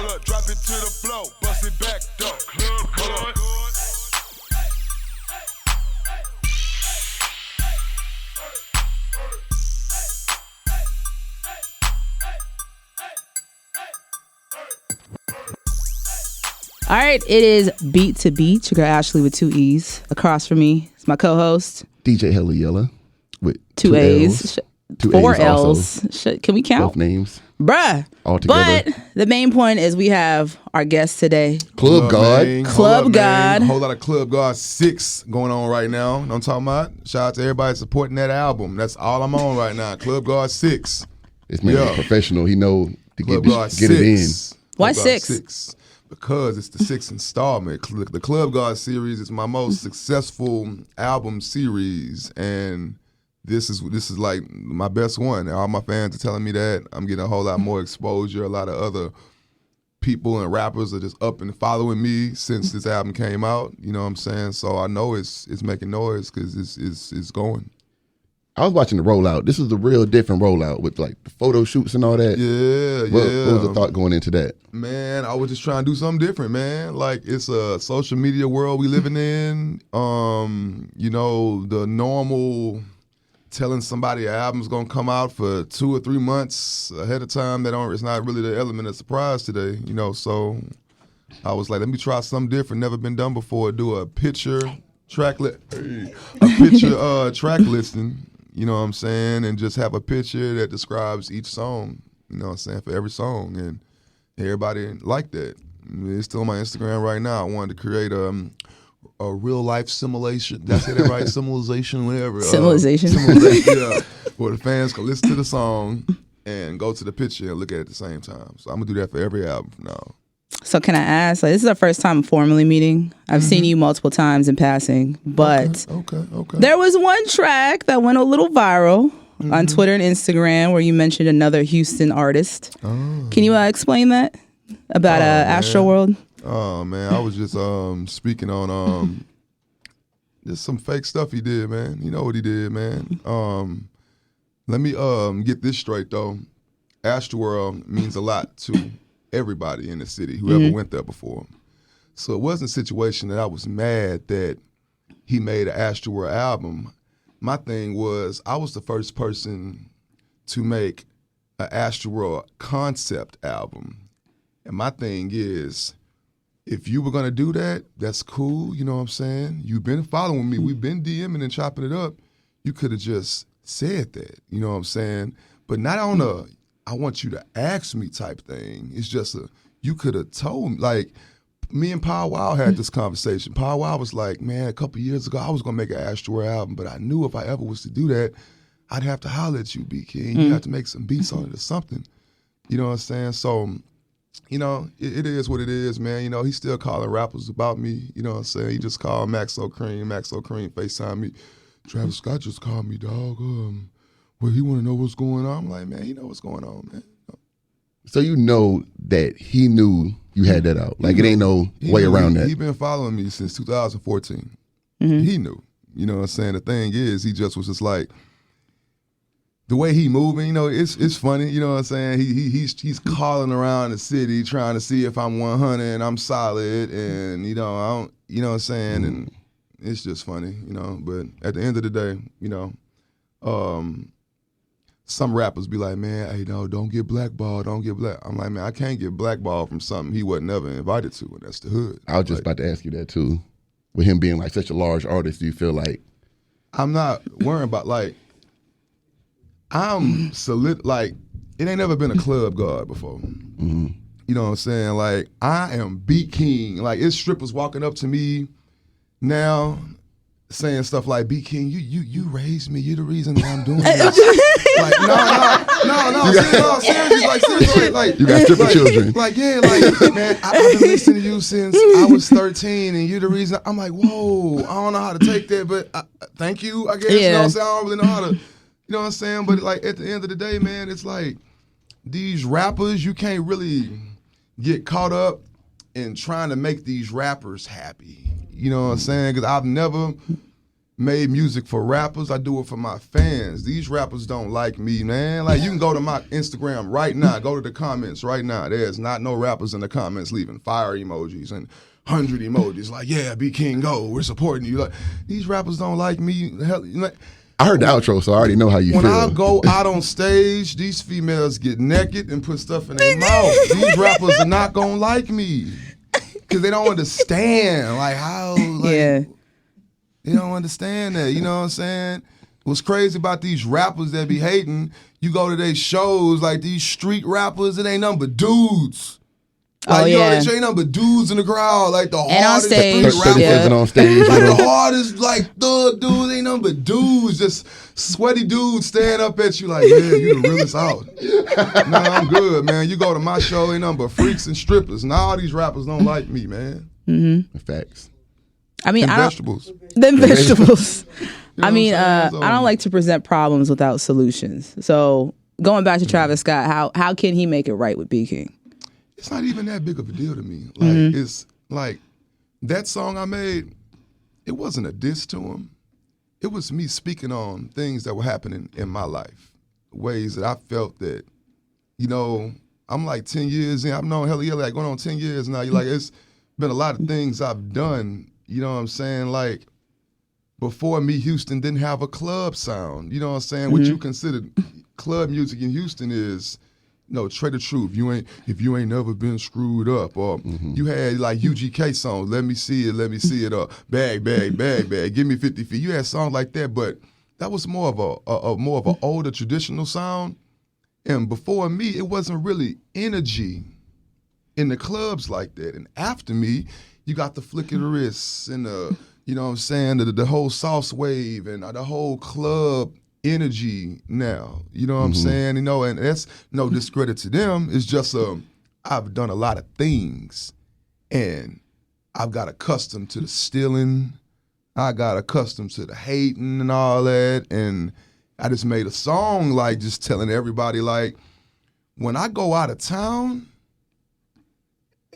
Hold up, drop it to the floor, bust it back up. CLUBGOD. All right, it is Beat to Beat. Your girl Ashlee with 2 E's. Across from me is my co-host. DJ Hella Yella with 2 A's. 4 L's. Can we count? Both names. Bruh. All together. But the main point is we have our guest today. CLUBGOD. CLUBGOD. Whole lot of CLUBGOD 6 going on right now. You know what I'm talking about? Shout out to everybody supporting that album. That's all I'm on right now. CLUBGOD 6. This man is professional. He know to get it in. Why CLUBGOD 6? Because it's the 6th installment. The CLUBGOD series is my most successful album series, and this is like my best one. All my fans are telling me that. I'm getting a whole lot more exposure. A lot of other people and rappers are just up and following me since this album came out. You know what I'm saying? So I know it's making noise because it's going. I was watching the rollout. This is a real different rollout with like the photo shoots and all that. Yeah. What was the thought going into that? Man, I was just trying to do something different, man. Like, it's a social media world we living in. You know, the normal telling somebody an album's gonna come out for 2 or 3 months ahead of time, it's not really the element of surprise today, you know. So I was like, let me try something different, never been done before. Do a picture track listing, you know what I'm saying, and just have a picture that describes each song, you know what I'm saying, for every song, and everybody liked that. It's still on my Instagram right now. I wanted to create a real life simulation. Did I say that right? Simulation, whatever. Simulation, yeah. Where the fans can listen to the song and go to the picture and look at it at the same time. So I'm gonna do that for every album from now. So can I ask, like, this is our first time formally meeting. I've seen you multiple times in passing, but Okay. there was one track that went a little viral on Twitter and Instagram where you mentioned another Houston artist. Oh. Can you explain that about Astroworld? Oh man, I was just speaking on just some fake stuff he did, man. You know what he did, man. Let me get this straight though. Astroworld means a lot to everybody in the city, whoever went there before. So it wasn't a situation that I was mad that he made an Astroworld album. My thing was, I was the first person to make an Astroworld concept album. And my thing is, if you were gonna do that, that's cool, you know what I'm saying? You've been following me, we've been DMing and chopping it up. You could have just said that, you know what I'm saying? But not on a, I want you to ask me type thing. It's just you could have told me. Like, me and Power Wow had this conversation. Power Wow was like, man, a couple years ago, I was gonna make an Astroworld album, but I knew if I ever was to do that, I'd have to holler at you, BEATKING. You have to make some beats on it or something. You know what I'm saying? So, you know, it is what it is, man. You know, he's still calling rappers about me. You know what I'm saying? He just called Maxo Cream FaceTime me. Travis Scott just called me, dog. Well, he want to know what's going on. I'm like, man, he know what's going on, man. So you know that he knew you had that out. Like, it ain't no way around that. He been following me since 2014. He knew. You know what I'm saying? The thing is, he just was just like, the way he moving, you know, it's funny. You know what I'm saying? He's calling around the city trying to see if I'm 100 and I'm solid, and you know, I don't, you know what I'm saying? And it's just funny, you know. But at the end of the day, you know, some rappers be like, man, hey, no, don't get blackballed, don't get black. I'm like, man, I can't get blackballed from something he wasn't ever invited to, and that's the hood. I was just about to ask you that too. With him being like such a large artist, do you feel like? I'm not worrying about, like, I'm solid, like, it ain't never been a CLUBGOD before. You know what I'm saying? Like, I am BEATKING. Like, it's strippers walking up to me now saying stuff like, BEATKING, you raised me, you the reason that I'm doing this. Like, no, seriously, like, you got stripper children. Like, yeah, like, man, I've been listening to you since I was 13, and you're the reason. I'm like, whoa, I don't know how to take that, but thank you, I guess. You know what I'm saying? I don't really know how to, you know what I'm saying? But like, at the end of the day, man, it's like, these rappers, you can't really get caught up in trying to make these rappers happy. You know what I'm saying? Because I've never made music for rappers. I do it for my fans. These rappers don't like me, man. Like, you can go to my Instagram right now, go to the comments right now. There's not no rappers in the comments leaving fire emojis and 100 emojis. Like, yeah, BEATKING, go. We're supporting you. Like, these rappers don't like me. Hell, like, I heard the outro, so I already know how you feel. when I go out on stage, these females get naked and put stuff in their mouth. These rappers are not gonna like me because they don't understand. Like, how? Like, Yeah. they don't understand that. You know what I'm saying? What's crazy about these rappers that be hating, you go to their shows, like these street rappers, it ain't nothing but dudes. Like, you know, they ain't nothing but dudes in the crowd. Like, the And on hardest stage, street rappers. Yeah. On stage, Like, the hardest, like, thug dudes ain't nothing but dudes. Just sweaty dudes stand up at you like, yeah, you the realest out. Nah, I'm good, man. You go to my show, ain't nothing but freaks and strippers. Now all these rappers don't like me, man. Mm-hmm. Facts. I mean, vegetables. Them vegetables. You know I mean, what I'm saying? I don't like to present problems without solutions. So going back to Travis Scott, how can he make it right with BEATKING? It's not even that big of a deal to me. Like, it's like that song I made, it wasn't a diss to him. It was me speaking on things that were happening in my life, ways that I felt that, you know, I'm like 10 years in. I've known Hella like going on 10 years now. You're like, it's been a lot of things I've done, you know what I'm saying? Like, before me, Houston didn't have a club sound. You know what I'm saying? What you consider club music in Houston is, no, Trey the Truth. If you ain't never been screwed up, or you had like UGK songs. Let me see it, or bag, give me 50 feet. You had songs like that, but that was more of an older traditional sound. And before me, it wasn't really energy in the clubs like that. And after me, you got the flick of the wrists and the, you know what I'm saying, the whole sauce wave and the whole club energy now, you know what I'm saying? You know, and that's no discredit to them. It's just I've done a lot of things, and I've got accustomed to the stealing. I got accustomed to the hating and all that, and I just made a song like just telling everybody, like, when I go out of town,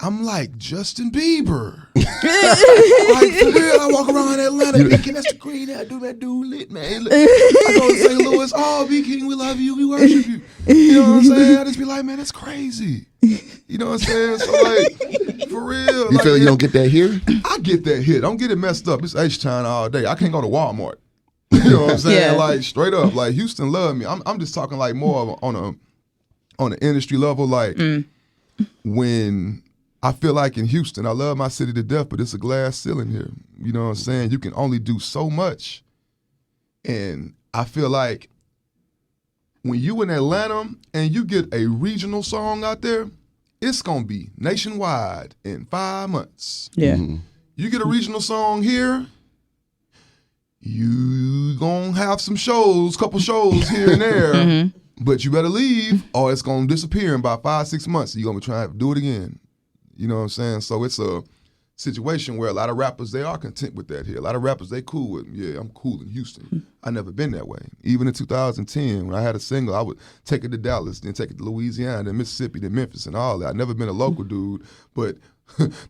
I'm like Justin Bieber. Like, for real, I walk around Atlanta thinking that's the green, that dude lit, man. I go to St. Louis, oh, BEATKING, we love you, we worship you. You know what I'm saying? I just be like, man, that's crazy. You know what I'm saying? So, like, for real. You like, feel you don't get that here? I get that here. Don't get it messed up. It's H-Town all day. I can't go to Walmart. You know what I'm saying? Yeah. Like, straight up, like, Houston love me. I'm just talking like more of on an industry level, like, when I feel like in Houston, I love my city to death, but it's a glass ceiling here. You know what I'm saying? You can only do so much. And I feel like when you in Atlanta and you get a regional song out there, it's going to be nationwide in 5 months. Yeah. You get a regional song here, you going to have some shows, couple shows here and there, but you better leave or it's going to disappear in about 5-6 months. You're going to be trying to do it again. You know what I'm saying? So it's a situation where a lot of rappers, they are content with that here. A lot of rappers, they cool with, yeah, I'm cool in Houston. I never been that way. Even in 2010, when I had a single, I would take it to Dallas, then take it to Louisiana, then Mississippi, then Memphis, and all that. I've never been a local dude, but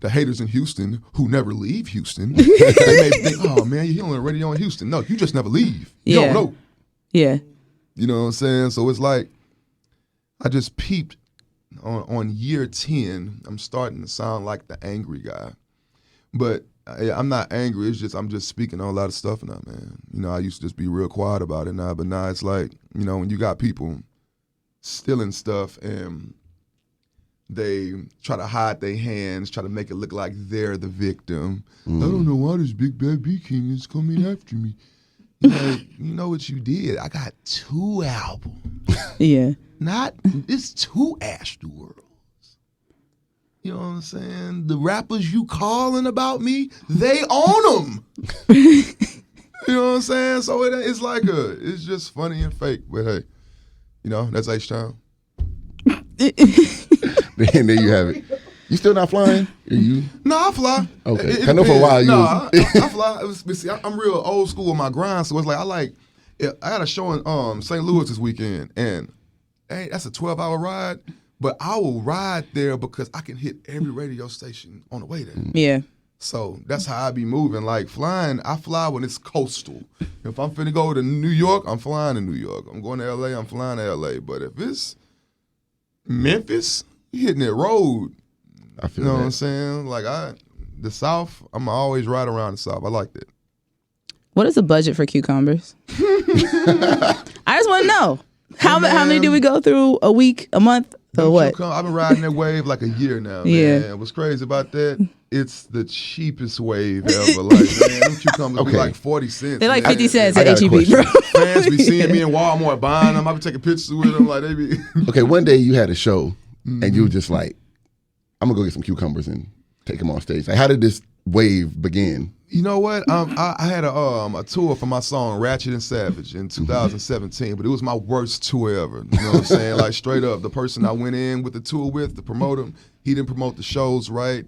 the haters in Houston who never leave Houston, they may think, oh, man, you're on the radio in Houston. No, you just never leave. You don't know. Yeah. You know what I'm saying? So it's like, I just peeped on year 10, I'm starting to sound like the angry guy. But I'm not angry. It's just I'm just speaking on a lot of stuff now, man. You know, I used to just be real quiet about it now, but now it's like, you know, when you got people stealing stuff and they try to hide their hands, try to make it look like they're the victim. I don't know why this big bad BEATKING is coming after me. Like, you know what you did? I got 2 albums. Yeah. It's 2 Astroworlds. You know what I'm saying? The rappers you calling about me, they own them. You know what I'm saying? So it's like it's just funny and fake. But hey, you know, that's H-Town. And there you have it. You still not flying? Are you? No, I fly. Okay. I know for a while you I fly. See, I'm real old school with my grind, so it's like I had a show in St. Louis this weekend, and hey, that's a 12-hour ride, but I will ride there because I can hit every radio station on the way there. Yeah. So that's how I be moving. Like flying, I fly when it's coastal. If I'm finna go to New York, I'm flying to New York. I'm going to LA, I'm flying to LA. But if it's Memphis, you hitting that road. I feel You know that. what I'm saying? Like the South, I'm always right around the South. I like that. What is the budget for cucumbers? I just want to know. How many do we go through a week, a month, or what? I've been riding that wave like a year now, Yeah. man. What's crazy about that? It's the cheapest wave ever. Like, man, them cucumbers be like 40 cents. They're like man. 50 cents I at got a HEB, bro. Fans be seeing me in Walmart buying them. I be taking pictures with them. Like, they be. Okay, one day you had a show and you were just like, I'm gonna go get some cucumbers and take them on stage. Like, how did this wave begin? You know what? I had a tour for my song Ratchet and Savage in 2017, but it was my worst tour ever. You know what I'm saying? Like straight up, the person I went in with the tour with to promote him, he didn't promote the shows right.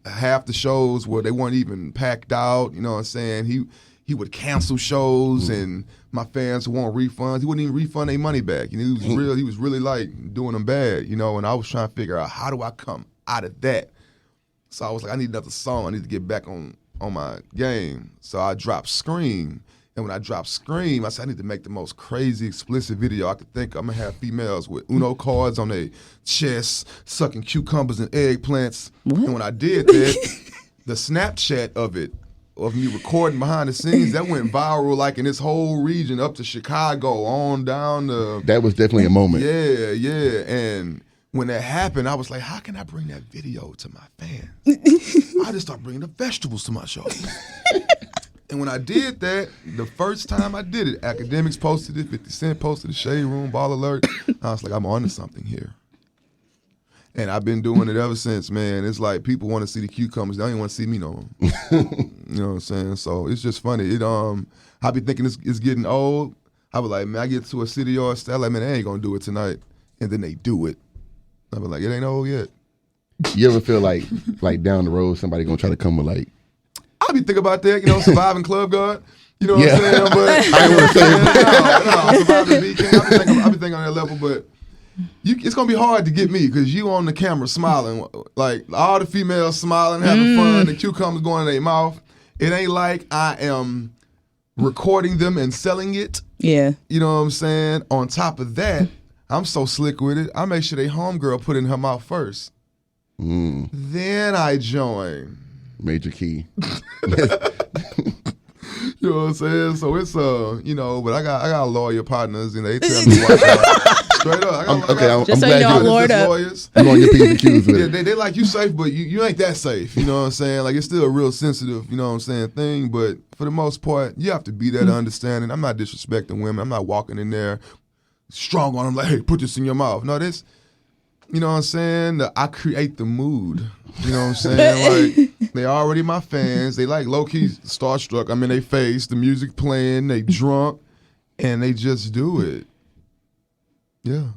Half the shows where they weren't even packed out. You know what I'm saying? He would cancel shows and my fans want refunds. He wouldn't even refund their money back. You know, he was really like doing them bad. You know, and I was trying to figure out how do I come out of that. So I was like, I need another song. I need to get back on my game. So I dropped Scream. And when I dropped Scream, I said, I need to make the most crazy, explicit video I could think of. I'm going to have females with Uno cards on their chests, sucking cucumbers and eggplants. What? And when I did that, the Snapchat of me recording behind the scenes, that went viral like in this whole region up to Chicago, on down to... That was definitely a moment. Yeah. And when that happened, I was like, how can I bring that video to my fans? I just started bringing the vegetables to my show. And when I did that, the first time I did it, Academics posted it, 50 Cent posted it, Shade Room, Ball Alert. I was like, I'm onto something here. And I've been doing it ever since, man. It's like people want to see the cucumbers. They don't even want to see me no more. You know what I'm saying? So it's just funny. I be thinking it's getting old. I was like, man, I get to a city or a state, like, man, they ain't going to do it tonight. And then they do it. I was like, it ain't old yet. You ever feel like down the road somebody gonna try to come with like? I be thinking about that, surviving CLUBGOD. You know what I'm saying? But I ain't want to say it. surviving BEATKING. I be thinking on that level, but it's gonna be hard to get me because you on the camera smiling, like all the females smiling, having fun, the cucumbers going in their mouth. It ain't like I am recording them and selling it. Yeah. You know what I'm saying? On top of that, I'm so slick with it. I make sure they homegirl put it in her mouth first. Then I join. Major key. You know what I'm saying? So it's but I got lawyer partners and they tell me watch out. Straight up. I'm glad you're lawyers. You on your P's and Q's with it. They like you safe, but you ain't that safe. You know what I'm saying? Like it's still a real sensitive, you know what I'm saying, thing. But for the most part, you have to be there to understand it. I'm not disrespecting women. I'm not walking in there strong on them like, hey, put this in your mouth. No, this. You know what I'm saying? I create the mood. You know what I'm saying? Like, they already my fans. They like low-key starstruck. I'm in their face. The music playing. They drunk. And they just do it. Yeah.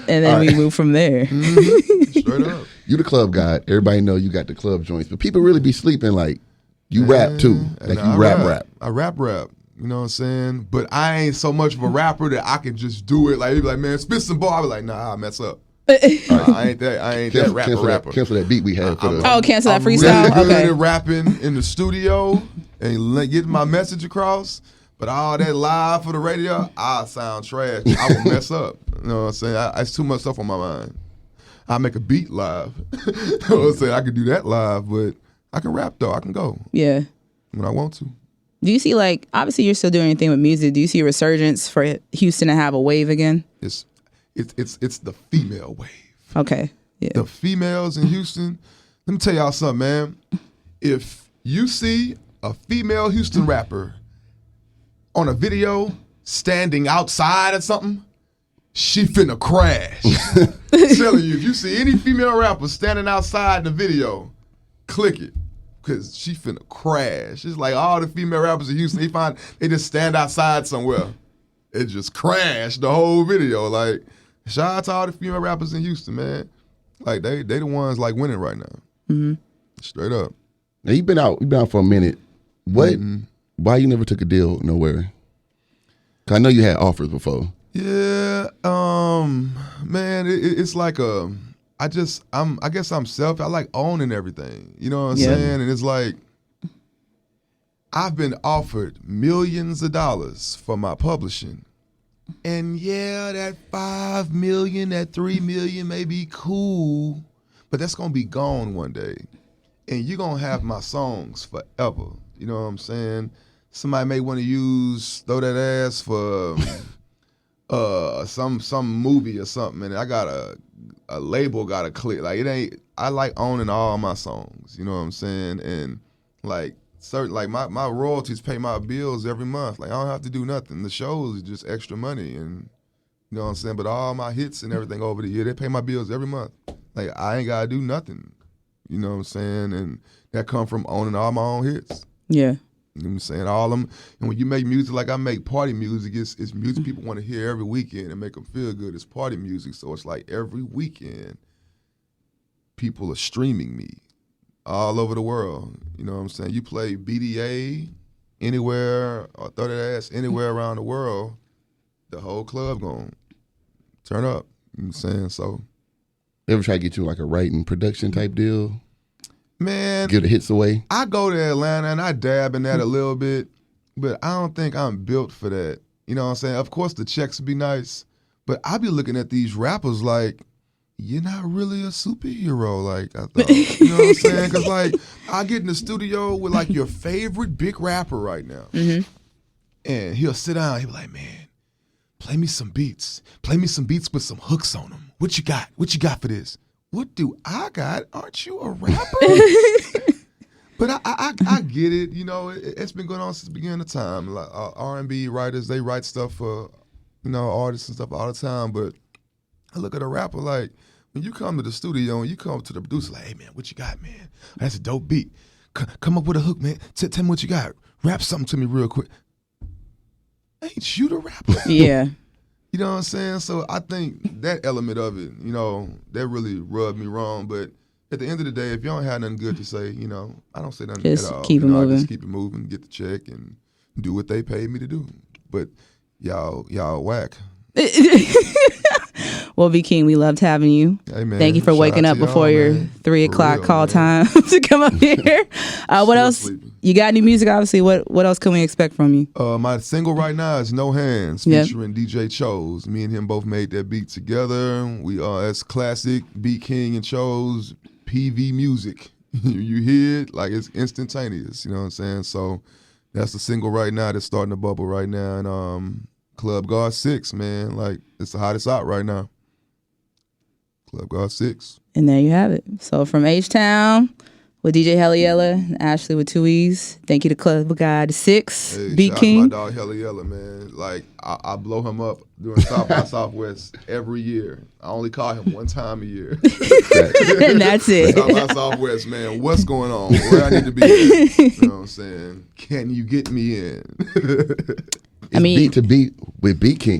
And then we move from there. Straight up. You the club guy. Everybody know you got the club joints. But people really be sleeping like you rap too. Like you rap. I rap. You know what I'm saying? But I ain't so much of a rapper that I can just do it. Like, he be like, man, spit some ball. I be like, nah, I mess up. I ain't that rapper. Cancel that beat we had for the... cancel that freestyle? I'm really good Okay. at rapping in the studio and getting my message across. But all that live for the radio, I sound trash. I will mess up. You know what I'm saying? It's too much stuff on my mind. I make a beat live. You know what I'm saying? I can do that live, but I can rap though. I can go. Yeah. When I want to. Do you see, like, obviously you're still doing anything with music. Do you see a resurgence for Houston to have a wave again? It's the female wave. Okay. Yeah. The females in Houston. Let me tell y'all something, man. If you see a female Houston rapper on a video standing outside or something, she finna crash. I'm telling you, if you see any female rapper standing outside in the video, click it. Cause she finna crash. It's like all the female rappers in Houston, they just stand outside somewhere. It just crashed the whole video. Like, shout out to all the female rappers in Houston, man. Like they the ones like winning right now. Mm-hmm. Straight up. Now you've been out for a minute. What? Mm-hmm. Why you never took a deal nowhere? Cause I know you had offers before. Yeah, man, it's like I guess I'm self. I like owning everything. You know what I'm Yeah. saying? And it's like I've been offered millions of dollars for my publishing. And yeah, that 5 million, that 3 million may be cool, but that's gonna be gone one day. And you're gonna have my songs forever. You know what I'm saying? Somebody may want to throw that ass for some movie or something, and I got a label got to click. Like, it ain't, I like owning all my songs, you know what I'm saying? And like certain, like my royalties pay my bills every month. Like, I don't have to do nothing. The shows is just extra money, and you know what I'm saying? But all my hits and everything over the year, they pay my bills every month. Like, I ain't gotta do nothing. You know what I'm saying? And that come from owning all my own hits. Yeah. You know what I'm saying? All them, and when you make music like I make party music, it's music people want to hear every weekend and make them feel good. It's party music, so it's like every weekend people are streaming me all over the world. You know what I'm saying? You play BDA anywhere or throw that ass anywhere around the world, the whole club gonna turn up. You know what I'm saying? So, Ever try to get you like a writing production type deal? man, Give the hits away? I go to Atlanta and I dab in that a little bit, but I don't think I'm built for that. You know what I'm saying? Of course the checks would be nice, but I be looking at these rappers like, you're not really a superhero like I thought. You know what I'm saying? Because like, I get in the studio with like your favorite big rapper right now, and he'll sit down, he'll be like, man, play me some beats. Play me some beats with some hooks on them. What you got? What you got for this? What do I got? Aren't you a rapper? But I get it. You know, it's been going on since the beginning of time. Like R&B writers, they write stuff for, you know, artists and stuff all the time. But I look at a rapper like, when you come to the studio and you come to the producer like, hey man, what you got, man? That's a dope beat. Come up with a hook, man. Tell me what you got. Rap something to me real quick. Ain't you the rapper? Yeah. You know what I'm saying? So I think that element of it, you know, that really rubbed me wrong. But at the end of the day, if you don't have nothing good to say, you know, I don't say nothing Just at all. keep it you know, moving. I just keep it moving, get the check, and do what they paid me to do. But y'all whack. Well, B King, we loved having you. Hey, man, Thank you for shout waking out up to before y'all, your man. 3 For o'clock real, call man. time to come up here. What Still else? sleeping. You got any music? Obviously, what else can we expect from you? My single right now is No Hands, Yep. featuring DJ Chose. Me and him both made that beat together. We are as classic BEATKING and Chose PV music. You hear it, like it's instantaneous, you know what I'm saying? So that's the single right now that's starting to bubble right now. And CLUBGOD 6, man, like it's the hottest out right now. CLUBGOD 6. And there you have it. So from H-Town with DJ Helliella and Ashlee with 2 E's. Thank you to CLUBGOD 6, Hey, Beat shout out to King. my dog Helliella, man. Like I blow him up during South by Southwest every year. I only call him one time a year. And that's it. South by Southwest, man. What's going on? Where I need to be at? You know what I'm saying? Can you get me in? It's beat to beat with BEATKING.